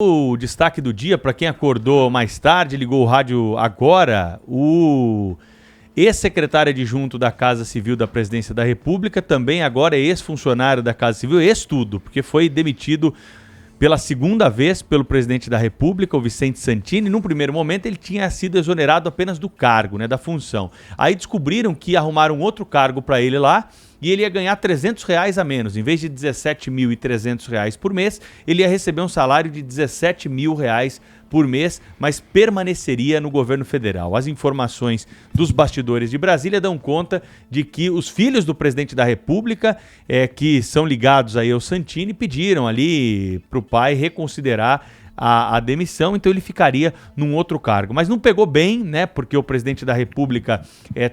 O destaque do dia, para quem acordou mais tarde, ligou o rádio agora, o ex-secretário adjunto da Casa Civil da Presidência da República, também agora é ex-funcionário da Casa Civil, ex-tudo, porque foi demitido pela segunda vez pelo presidente da República, o Vicente Santini. Num primeiro momento ele tinha sido exonerado apenas do cargo, da função. Aí descobriram que arrumaram outro cargo para ele lá, e ele ia ganhar R$300 a menos. Em vez de R$17.300 por mês, ele ia receber um salário de R$17.000 por mês, mas permaneceria no governo federal. As informações dos bastidores de Brasília dão conta de que os filhos do presidente da República, que são ligados aí ao Santini, pediram ali para o pai reconsiderar a demissão, então ele ficaria num outro cargo. Mas não pegou bem, porque o presidente da República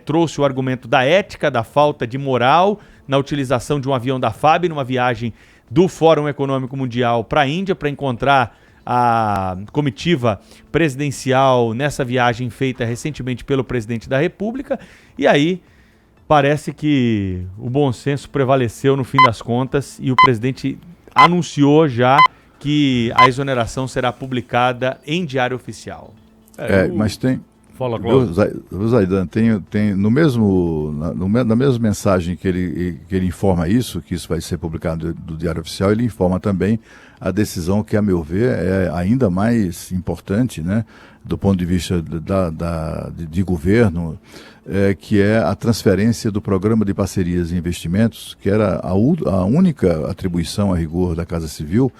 trouxe o argumento da ética, da falta de moral na utilização de um avião da FAB numa viagem do Fórum Econômico Mundial para a Índia, para encontrar a comitiva presidencial nessa viagem feita recentemente pelo presidente da República. E aí parece que o bom senso prevaleceu no fim das contas e o presidente anunciou já que a exoneração será publicada em Diário Oficial. Mas tem... Fala, Cláudio. Zaidan, tem na mesma mensagem que ele informa isso, que isso vai ser publicado do Diário Oficial, ele informa também a decisão que, a meu ver, é ainda mais importante, do ponto de vista de governo, que é a transferência do Programa de Parcerias e Investimentos, que era a única atribuição a rigor da Casa Civil,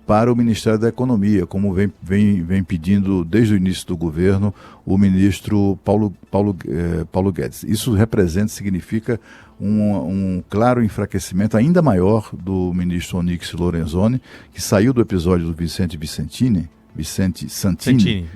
para o Ministério da Economia, como vem pedindo desde o início do governo o ministro Paulo Guedes. Isso significa um claro enfraquecimento ainda maior do ministro Onyx Lorenzoni, que saiu do episódio do Vicente Santini.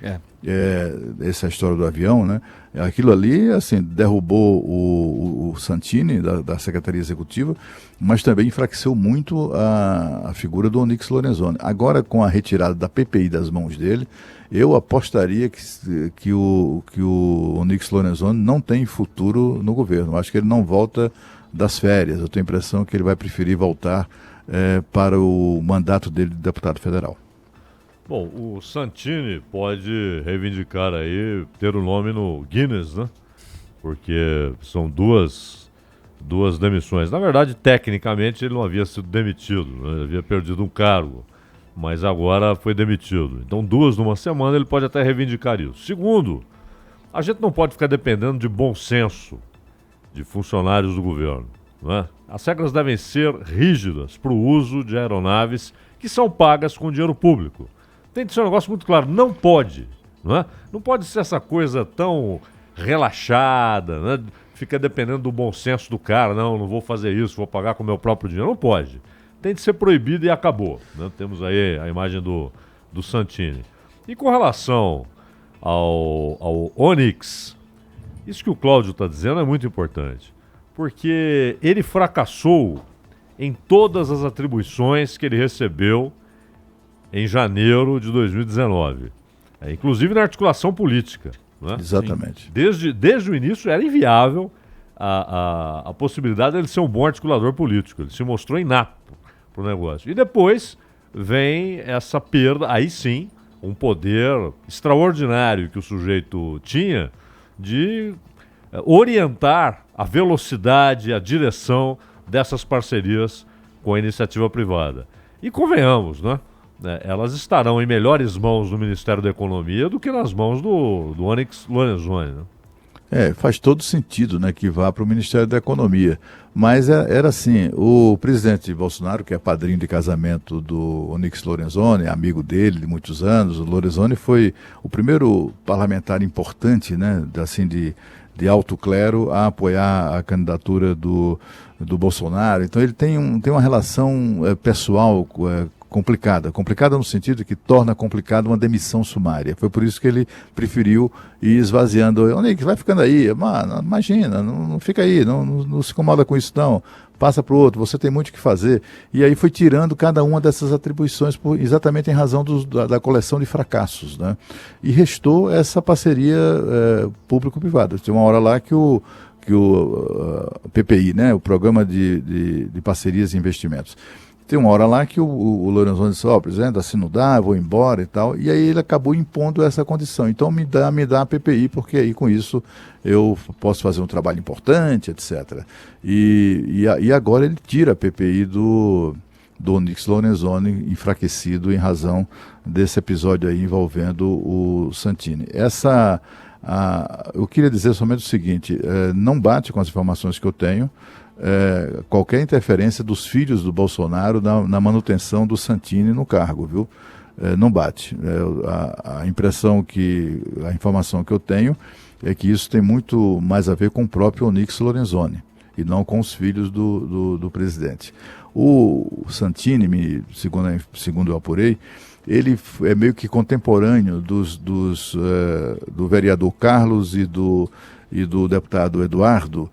Essa é a história do avião, Aquilo ali, assim, derrubou o Santini da Secretaria Executiva, mas também enfraqueceu muito a figura do Onyx Lorenzoni. Agora, com a retirada da PPI das mãos dele, eu apostaria que o Onyx Lorenzoni não tem futuro no governo. Acho que ele não volta das férias. Eu tenho a impressão que ele vai preferir voltar para o mandato dele de deputado federal. Bom, o Santini pode reivindicar aí ter o nome no Guinness, Porque são duas demissões. Na verdade, tecnicamente, ele não havia sido demitido, Ele havia perdido um cargo, mas agora foi demitido. Então, 2 numa semana, ele pode até reivindicar isso. Segundo, a gente não pode ficar dependendo de bom senso de funcionários do governo, As regras devem ser rígidas para o uso de aeronaves que são pagas com dinheiro público. Tem que ser um negócio muito claro, não pode, Não pode ser essa coisa tão relaxada, Fica dependendo do bom senso do cara, não vou fazer isso, vou pagar com o meu próprio dinheiro, não pode. Tem que ser proibido e acabou, Temos aí a imagem do Santini. E com relação ao Onyx, isso que o Cláudio está dizendo é muito importante, porque ele fracassou em todas as atribuições que ele recebeu em janeiro de 2019, inclusive na articulação política. Exatamente. Desde o início era inviável a possibilidade de ele ser um bom articulador político. Ele se mostrou inapto para o negócio. E depois vem essa perda, aí sim, um poder extraordinário que o sujeito tinha de orientar a velocidade, a direção dessas parcerias com a iniciativa privada. E convenhamos, elas estarão em melhores mãos do Ministério da Economia do que nas mãos do Onyx Lorenzoni, Faz todo sentido, que vá para o Ministério da Economia. Mas era assim, o presidente Bolsonaro, que é padrinho de casamento do Onyx Lorenzoni, amigo dele de muitos anos, o Lorenzoni foi o primeiro parlamentar importante, de alto clero a apoiar a candidatura do Bolsonaro. Então ele tem uma relação pessoal complicada no sentido de que torna complicada uma demissão sumária. Foi por isso que ele preferiu ir esvaziando. Onyx, vai ficando aí, mano, imagina, não fica aí, não se incomoda com isso não, passa para o outro, você tem muito o que fazer. E aí foi tirando cada uma dessas atribuições exatamente em razão da coleção de fracassos, E restou essa parceria público-privada. Tem uma hora lá que o PPI, o Programa de Parcerias e Investimentos, tem uma hora lá que o Lorenzoni disse, presidente, assim não dá, eu vou embora e tal, e aí ele acabou impondo essa condição. Então me dá a PPI, porque aí com isso eu posso fazer um trabalho importante, etc. E agora ele tira a PPI do Onyx Lorenzoni, enfraquecido em razão desse episódio aí envolvendo o Santini. Eu queria dizer somente o seguinte, não bate com as informações que eu tenho, qualquer interferência dos filhos do Bolsonaro na manutenção do Santini no cargo, viu? Não bate. A informação que eu tenho é que isso tem muito mais a ver com o próprio Onyx Lorenzoni e não com os filhos do presidente. O Santini, segundo eu apurei, ele é meio que contemporâneo do vereador Carlos e do deputado Eduardo,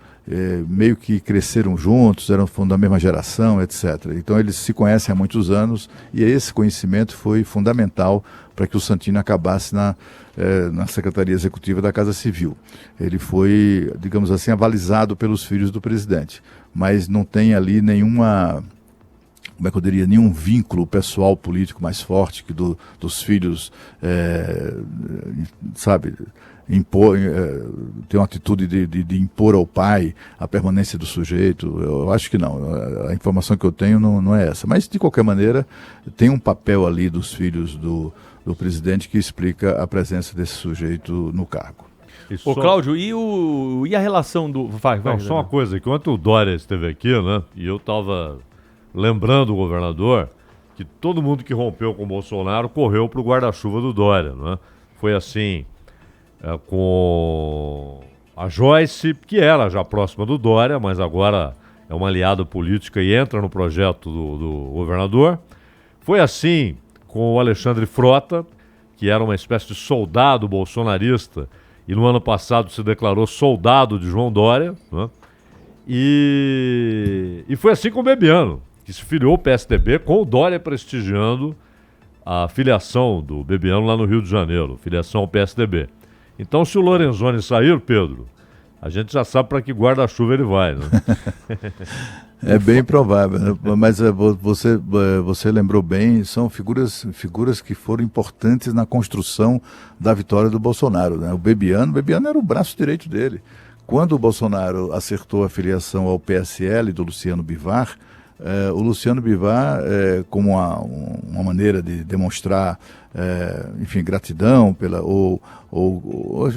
meio que cresceram juntos, eram da mesma geração, etc. Então eles se conhecem há muitos anos e esse conhecimento foi fundamental para que o Santini acabasse na Secretaria Executiva da Casa Civil. Ele foi, digamos assim, avalizado pelos filhos do presidente, mas não tem ali nenhuma, como é que eu diria, nenhum vínculo pessoal político mais forte que dos filhos, sabe, ter uma atitude de impor ao pai a permanência do sujeito. Eu acho que não. A informação que eu tenho não é essa. Mas, de qualquer maneira, tem um papel ali dos filhos do presidente que explica a presença desse sujeito no cargo. Ô, Cláudio, e a relação do... Vai, só uma coisa, enquanto o Dória esteve aqui, né, e eu estava lembrando o governador que todo mundo que rompeu com o Bolsonaro correu para o guarda-chuva do Dória, né? Foi assim... com a Joyce, que era já próxima do Dória, mas agora é uma aliada política e entra no projeto do governador. Foi assim com o Alexandre Frota, que era uma espécie de soldado bolsonarista e no ano passado se declarou soldado de João Dória, né? E foi assim com o Bebiano, que se filiou ao PSDB com o Dória prestigiando a filiação do Bebiano lá no Rio de Janeiro, filiação ao PSDB. Então, se o Lorenzoni sair, Pedro, a gente já sabe para que guarda-chuva ele vai, né? É bem provável, mas você lembrou bem, são figuras que foram importantes na construção da vitória do Bolsonaro, né? O Bebiano era o braço direito dele. Quando o Bolsonaro acertou a filiação ao PSL do Luciano Bivar, o Luciano Bivar, como uma maneira de demonstrar, enfim, gratidão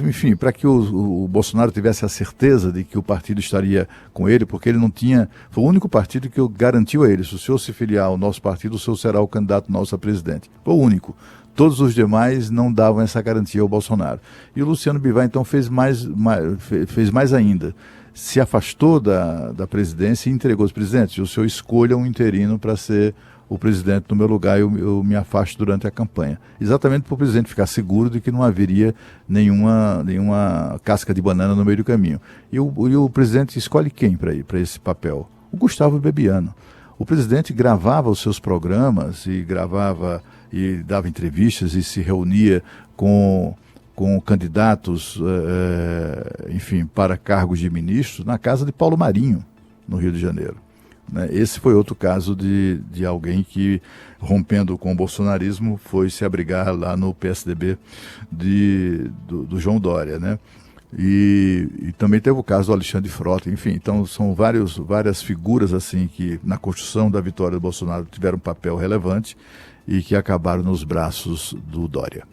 enfim, para que o Bolsonaro tivesse a certeza de que o partido estaria com ele, porque ele não tinha, foi o único partido que garantiu a ele: se o senhor se filiar ao nosso partido, o senhor será o candidato nosso a presidente. Foi o único. Todos os demais não davam essa garantia ao Bolsonaro. E o Luciano Bivar, então, fez mais ainda. Se afastou da presidência e entregou aos presidentes: o senhor escolha um interino para ser o presidente no meu lugar, eu me afasto durante a campanha. Exatamente para o presidente ficar seguro de que não haveria nenhuma casca de banana no meio do caminho. E o presidente escolhe quem para esse papel? O Gustavo Bebiano. O presidente gravava os seus programas e dava entrevistas e se reunia com candidatos, enfim, para cargos de ministros na casa de Paulo Marinho, no Rio de Janeiro. Né? Esse foi outro caso de alguém que, rompendo com o bolsonarismo, foi se abrigar lá no PSDB do João Dória, né? E também teve o caso do Alexandre Frota, enfim. Então são várias figuras assim que na construção da vitória do Bolsonaro tiveram um papel relevante e que acabaram nos braços do Dória.